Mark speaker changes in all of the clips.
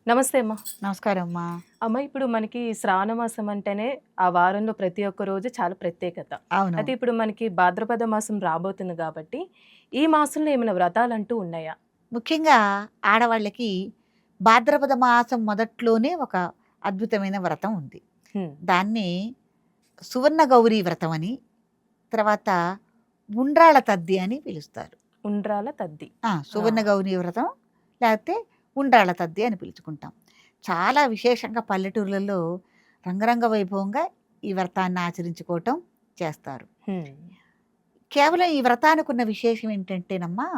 Speaker 1: నమస్తే అమ్మ.
Speaker 2: నమస్కారం అమ్మా.
Speaker 1: అమ్మ ఇప్పుడు మనకి శ్రావణ మాసం అంటేనే ఆ వారంలో ప్రతి ఒక్క రోజు చాలా ప్రత్యేకత. అయితే
Speaker 2: అవునవును.
Speaker 1: ఇప్పుడు మనకి భాద్రపద మాసం రాబోతుంది కాబట్టి, ఈ మాసంలో ఏమైనా వ్రతాలంటూ ఉన్నాయా?
Speaker 2: ముఖ్యంగా ఆడవాళ్ళకి భాద్రపద మాసం మొదట్లోనే ఒక అద్భుతమైన వ్రతం ఉంది.
Speaker 1: హ్మ్.
Speaker 2: దాన్ని సువర్ణ గౌరీ వ్రతం అని, తర్వాత ఉండ్రాళ్ళ తద్ది అని పిలుస్తారు.
Speaker 1: ఉండ్రాల తద్ది. ఆ!
Speaker 2: సువర్ణ గౌరీ వ్రతం లేకపోతే ఉండ్రాళ్ళ తద్ది అని పిలుచుకుంటాం. చాలా విశేషంగా పల్లెటూర్లలో రంగరంగ వైభవంగా ఈ వ్రతాన్ని ఆచరించుకోవటం చేస్తారు.
Speaker 1: హ్మ్.
Speaker 2: కేవలం ఈ వ్రతానికి ఉన్న విశేషం ఏంటంటేనమ్మా,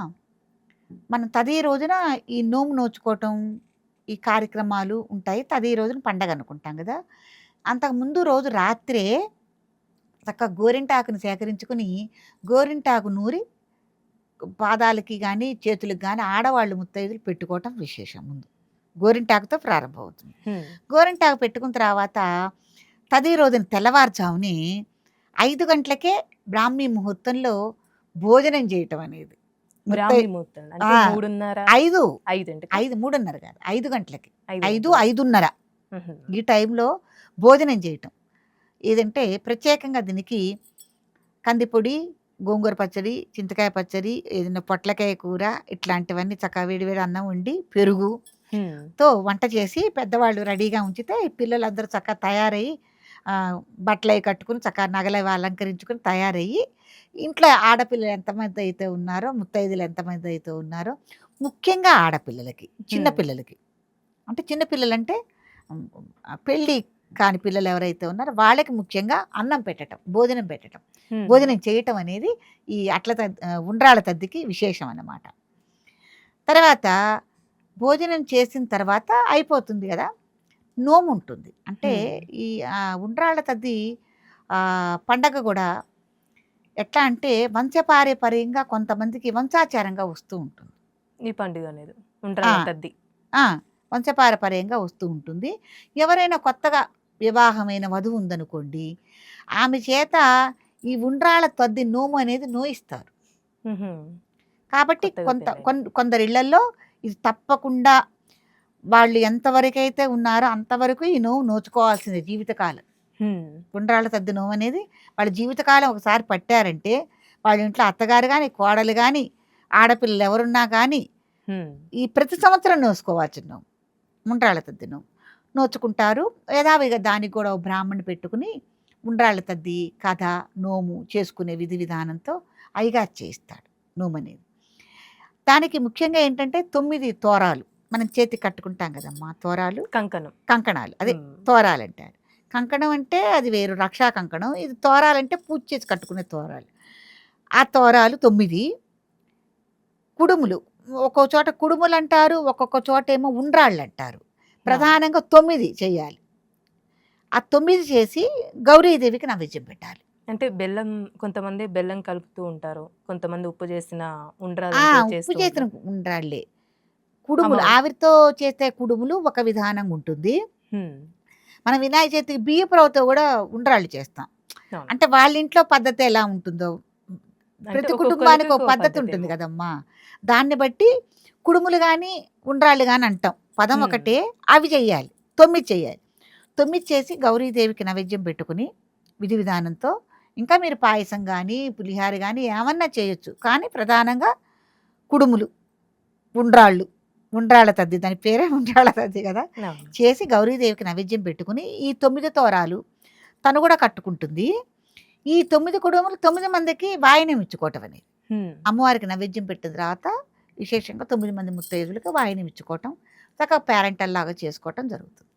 Speaker 2: మనం తదే రోజున ఈ నోము నోచుకోవటం, ఈ కార్యక్రమాలు ఉంటాయి. తదే రోజున పండగ అనుకుంటాం గదా! అంతకుముందు రోజు రాత్రే చక్కగా గోరింటాకుని సేకరించుకొని, గోరింటాకు నూరి పాదాలకి గానీ, చేతులకి గానీ ఆడవాళ్ళు ముత్తైదులు పెట్టుకోవటం విశేషం ముందు. గోరింటాకుతో ప్రారంభమవుతుంది.
Speaker 1: హ్మ్.
Speaker 2: గోరింటాకు పెట్టుకున్న తర్వాత తదే రోజున తెల్లవారుజామునే 5 గంటలకే బ్రాహ్మీ ముహూర్తంలో భోజనం చేయటం అనేది. ముత్తై
Speaker 1: బ్రాహ్మీ ముహూర్తం అంటే
Speaker 2: ఆ!
Speaker 1: 3:30,
Speaker 2: 5,
Speaker 1: 5కా?
Speaker 2: 5 3:30 కాదు. 5 గంటలకి.
Speaker 1: 5
Speaker 2: 5,
Speaker 1: గంటలకి.
Speaker 2: 5:30
Speaker 1: హుహు.
Speaker 2: ఈ టైంలో భోజనం చేయటం. ఏదంటే ప్రత్యేకంగా దీనికి కందిపొడి, గోంగూర పచ్చడి, చింతకాయ పచ్చడి, ఏదైనా పొట్లకాయ కూర ఇట్లాంటివన్నీ చక్కగా వేడి వేడి అన్నం వండి,
Speaker 1: హ్మ్.
Speaker 2: పెరుగుతో వంట చేసి పెద్దవాళ్ళు రెడీగా ఉంచితే, ఈ పిల్లలందరూ చక్కగా తయారయ్యి బట్టలయి కట్టుకొని చక్కగా నగలవి అలంకరించుకొని తయారయ్యి, ఇంట్లో ఆడపిల్లలు ఎంతమంది అయితే ఉన్నారో, ముత్తైదులు ఎంతమంది అయితే ఉన్నారో, ముఖ్యంగా ఆడపిల్లలకి, చిన్న
Speaker 1: హ్మ్.
Speaker 2: పిల్లలకి. అంటే చిన్న పిల్లలంటే హ్మ్, పెళ్లి కాని పిల్లలు ఎవరైతే ఉన్నారో వాళ్ళకి ముఖ్యంగా అన్నం పెట్టటం, భోజనం పెట్టటం.
Speaker 1: హ్మ్.
Speaker 2: భోజనం చేయటం అనేది ఈ ఉండ్రాళ్ళ తద్దికి విశేషం అన్నమాట. తర్వాత భోజనం చేసిన తర్వాత అయిపోతుంది గదా! నోముంటుంది. అంటే
Speaker 1: హ్మ్.
Speaker 2: ఈ ఉండ్రాళ్ళ తద్ది పండగ గూడా ఎట్లా అంటే వంశపారంపర్యంగా కొంతమందికి వంశాచారంగా వస్తూ ఉంటుంది.
Speaker 1: ఈ పండుగ అనేది.
Speaker 2: ఆ!
Speaker 1: ఉండ్రాల తద్ది.
Speaker 2: ఆ! వంశపారపర్యంగా వస్తూ ఉంటుంది. ఎవరైనా కొత్తగా వివాహమైన వధువు ఉందనుకోండి, ఆమె చేత ఈ ఉండ్రాళ్ళ తద్ది నోము అనేది నోయిస్తారు.
Speaker 1: హుహు.
Speaker 2: కాబట్టి
Speaker 1: కొత్తగా పెళ్ళైన.
Speaker 2: కొందరిళ్ళల్లో ఇది తప్పకుండా వాళ్ళు ఎంతవరకైతే ఉన్నారో అంతవరకు ఈ నోము నోచుకోవాల్సిందే జీవితకాలం.
Speaker 1: హ్మ్.
Speaker 2: ఉండ్రాళ్ళ తద్ది నోమనేది వాళ్ళ జీవితకాలం ఒకసారి పట్టారంటే, వాళ్ళ ఇంట్లో అత్తగారు గాని, కోడలు గాని, ఆడపిల్లలు ఎవరున్నా గాని,
Speaker 1: హ్మ్.
Speaker 2: ఈ ప్రతి సంవత్సరం నోసుకోవచ్చు నోము. ఉండ్రాళ్ళ తద్ది నోము. నోచుకుంటారు. యథావిధిగా దానికి కూడా ఓ బ్రాహ్మణ్ణి పెట్టుకుని, ఉండ్రాళ్ళ తద్ది కథ, నోము చేసుకునే విధి విధానంతో అయ్యగారు చేయిస్తాడు నోమనేది. దానికి ముఖ్యంగా ఏంటంటే 9 తోరాలు. మనం చేతికి కట్టుకుంటాం గదమ్మా! తోరాలు,
Speaker 1: కంకణం.
Speaker 2: కంకణాలు. అదే
Speaker 1: హ్మ్.
Speaker 2: తోరాలంటారు. కంకణం అంటే అది వేరు రక్షా కంకణం. ఇది తోరాలంటే పూజ చేసి కట్టుకునే తోరాలు. ఆ తోరాలు 9 కుడుములు. ఒక్కో చోట కుడుములంటారు. ఒక్కొక్క చోటేమో ఉండ్రాళ్ళంటారు.
Speaker 1: అవును.
Speaker 2: ప్రధానంగా 9 చేయాలి. ఆ 9 చేసి గౌరీదేవికి నైవేద్యం పెట్టాలి.
Speaker 1: అంటే బెల్లం కొంతమంది బెల్లం కలుపుతూ ఉంటారు. కొంతమంది ఉప్పు చేసిన ఉండ్రాలంటూ
Speaker 2: ఉప్పు
Speaker 1: చేస్తూ
Speaker 2: చేసిన
Speaker 1: ఉంటారు.
Speaker 2: ఉండ్రాళ్ళే. కుడుములు
Speaker 1: అమ్మవారు.
Speaker 2: ఆవిరితో చేసే కుడుములు ఒక విధానంగా ఉంటుంది.
Speaker 1: హ్మ్.
Speaker 2: మనం వినాయక చవితికి బియ్యపు రవ్వతో గూడా ఉండ్రాళ్ళు చేస్తాం.
Speaker 1: అవును.
Speaker 2: అంటే వాళ్ళ ఇంట్లో పద్ధతి ఎలా ఉంటుందో,
Speaker 1: అంటే
Speaker 2: ప్రతి
Speaker 1: ఒక్కొక్కరికి
Speaker 2: కుటుంబానికి ఒక
Speaker 1: ఒక్కో
Speaker 2: పద్ధతి ఉంటుంది
Speaker 1: పద్ధతేమో.
Speaker 2: గదమ్మా! దాన్ని బట్టి కుడుములు గాని, ఉండ్రాళ్ళు గాని అంటాం. పదం
Speaker 1: హ్మ్.
Speaker 2: ఒకటే. అవి చెయ్యాలి. 9 చెయ్యాలి. 9 చేసి గౌరీదేవికి నైవేద్యం పెట్టుకొని, విధి విధానంతో ఇంకా మీరు పాయసం గాని, పులిహార గాని ఏమన్నా చేయొచ్చు. కానీ ప్రధానంగా కుడుములు, ఉండ్రాళ్ళు, ఉండ్రాళ్ళ తద్ది దాని పేరే ఉండ్రాళ్ళ తద్ది గదా!
Speaker 1: అవును.
Speaker 2: చేసి గౌరీదేవికి నైవేద్యం పెట్టుకొని, ఈ 9 తోరాలు తను గూడా కట్టుకుంటుంది. ఈ 9 కుడుములు 9 మందికి వాయనం ఇచ్చుకోవటం అనేది.
Speaker 1: హ్మ్.
Speaker 2: అమ్మవారికి నైవేద్యం పెట్టిన తర్వాత విశేషంగా 9 మంది ముత్తైదువులకి వాయనం ఇచ్చుకోవటం, చక్కగా పేరంటల్లాగా చేసుకోవటం జరుగుతుంది.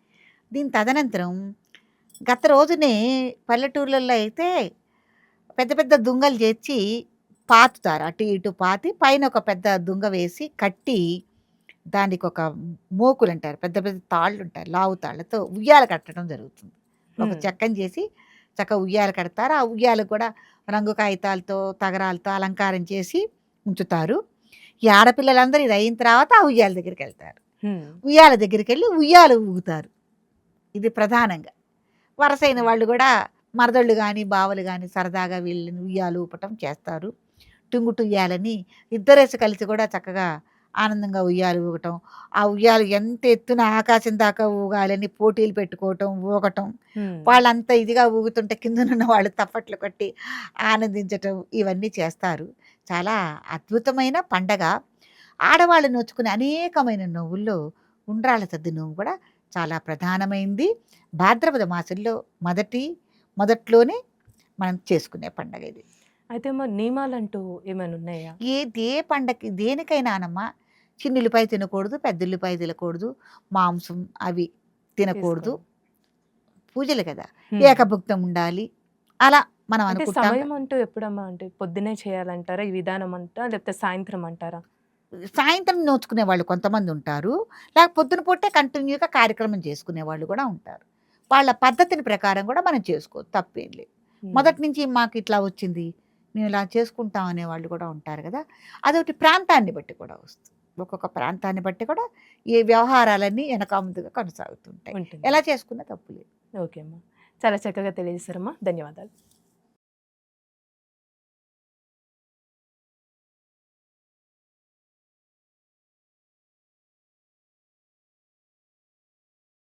Speaker 2: దీని తదనంతరం గత రోజునే పల్లెటూర్లలో అయితే పెద్ద పెద్ద దుంగలు చేర్చి పాతుతారు. అటు ఇటు పాతి పైన ఒక పెద్ద దుంగ వేసి కట్టి దానికొక మోకులంటారు. పెద్ద పెద్ద తాళ్ళుంటాయి. లావు తాళ్ళతో ఉయ్యాల కట్టడం జరుగుతుంది. ఒక
Speaker 1: హ్మ్.
Speaker 2: చెక్కని చేసి చక్కగా ఉయ్యాల కడతారు. ఆ ఉయ్యాలకు కూడా రంగు కాగితాలతో, తగరాలతో అలంకారం చేసి ఉంచుతారు. ఈ ఆడపిల్లలందరూ ఇది అయిన తర్వాత ఆ ఉయ్యాల దగ్గరికెళ్తారు.
Speaker 1: హ్మ్.
Speaker 2: ఉయ్యాల దగ్గరికెళ్ళి ఉయ్యాల ఊగుతారు. ఇది ప్రధానంగా. వరసైన
Speaker 1: హ్మ్.
Speaker 2: వాళ్ళు గూడా మరదళ్ళు గాని, బావలు గాని సరదాగా వీళ్ళని ఉయ్యాల ఊపటం చేస్తారు. టుంగుటుయ్యాలని ఇద్దరేసి కలిసి కూడా చక్కగా ఆనందంగా ఉయ్యాలు ఊగటం. ఆ ఉయ్యాల ఎంత ఎత్తున ఆకాశం దాకా ఊగాలని పోటీలు పెట్టుకోవటం, ఊగటం.
Speaker 1: హ్మ్.
Speaker 2: వాళ్ళంత ఇదిగా ఊగుతుంటే కిందనున్న వాళ్ళు తప్పట్లు కొట్టి ఆనందించటం ఇవన్నీ చేస్తారు. చాలా అద్భుతమైన పండగ. ఆడవాళ్ళు నోచుకునే అనేకమైన నోవుల్లో ఉండ్రాళ్ళ సద్ది నోము కూడా చాలా ప్రధానమైంది. భాద్రపద మాసంలో మొదట్లోనే మనం చేసుకునే పండగ ఇది.
Speaker 1: అయితే మరి నియమాలంటూ ఏమైనా ఉన్నాయా?
Speaker 2: ఏ పండగకి దేనికైనానమ్మా చిన్నుల్లిపాయ తినకూడదు, పెద్దుల్లిపాయ తినకూడదు, మాంసం అవి తినకూడదు.
Speaker 1: తీసుకోను.
Speaker 2: పూజలు కదా!
Speaker 1: హ్మ్.
Speaker 2: ఏకభుక్తం ఉండాలి. అలా మనం
Speaker 1: అంటే
Speaker 2: అనుకుంటాం.
Speaker 1: సమయం అంటూ ఎప్పుడమ్మా? అంటే పొద్దున్నే చేయాలంటారా? ఈ విధానం అంతా లేకపోతే సాయంత్రం అంటారా?
Speaker 2: సాయంత్రం నోచుకునేవాళ్ళు కొంతమందుంటారు. పొద్దున పూటే కంటిన్యూగా కార్యక్రమం చేసుకునేవాళ్ళు గూడా ఉంటారు. వాళ్ళ పద్ధతిని ప్రకారం గూడా మనం చేసుకోవచ్చు. తప్పేం లేదు.
Speaker 1: హ్మ్.
Speaker 2: మొదటి నుంచి మాకిట్లా వచ్చింది. మేమిలా చేసుకుంటాం అనేవాళ్ళు గూడా ఉంటారు గదా! అదొకటి ప్రాంతాన్ని బట్టి కూడా వస్తుంది. ఒక్కొక్క ప్రాంతాన్ని బట్టి కూడా ఈ వ్యవహారాలన్నీ ఎనక ముందుగా కొనసాగుతుంటాయి.
Speaker 1: ఉంటుంది.
Speaker 2: ఎలా చేసుకున్నా తప్పు లేదు.
Speaker 1: ఓకే అమ్మా. చాలా చక్కగా తెలియజేశారమ్మా. ధన్యవాదాలు.